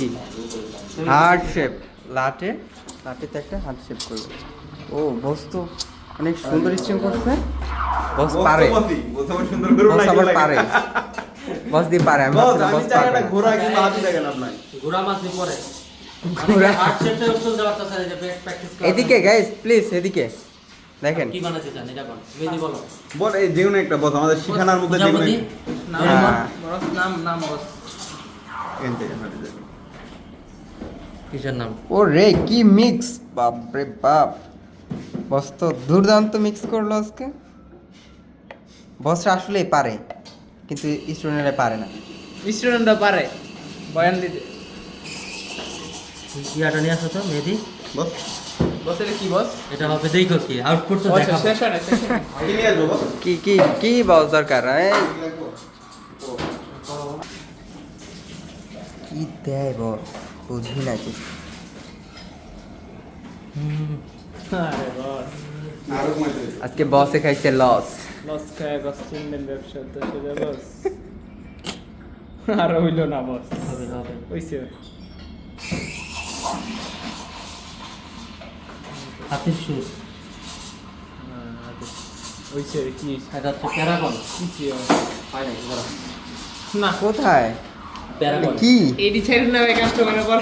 কি heart shape লাটেতে একটা heart shape করবে। ও বস তো অনেক সুন্দর স্ট্রিম করছে। বস পারে, বস আবার পারে, বস দিয়ে পারে। আমি ভাবছিলাম বস পারে। ঘোড়া কি মাছ দেখেন আপনার ঘোড়া মাছই পরে ঘোড়া। হার্ট শেপটা উঠতে যাওয়াটা স্যার এই যে প্র্যাকটিস করা এদিকে গাইস প্লিজ এদিকে দেখেন। কি বানাতে চান এটা কোন মেদি বলো বল এই যেগুলো একটা বস আমাদের শিখানোর মধ্যে যেগুলো প্রজাপতি নাম কিসের নাম ও রে কি মিক্স, বাপ রে বাপ। বস তো দুর্দান্ত মিক্স করলো আজকে। বসরা আসলেই পারে, কিন্তু স্টুডেন্টরা পারে না। স্টুডেন্টরা পারে বয়ান দিতে। ইয়াটা নিয়ে আসো তো মেদি বস বস এটা কি বস? এটা হবে দেখো কি আউটপুট তো আচ্ছা দেখাবো শেষ হয় না, শেষ হয় না। কি নিয়ে আসবো বস কি কি কি বস দরকার? এই কি দেয় বস বুঝি না কিছু। আরে বস আরো মাছ আজকে বসে খাইছে লস। লস খায় বস চিনবেন ব্যবসা তো সেটা বস। আর হইল না বস, হবে হবে হইছে হাতির সুর হইছে কি এটা হচ্ছে প্যারাগন কি পাই নাই না কোথায় প্যারাগন কি এডি ছেড়ে না কাস্টমারে বল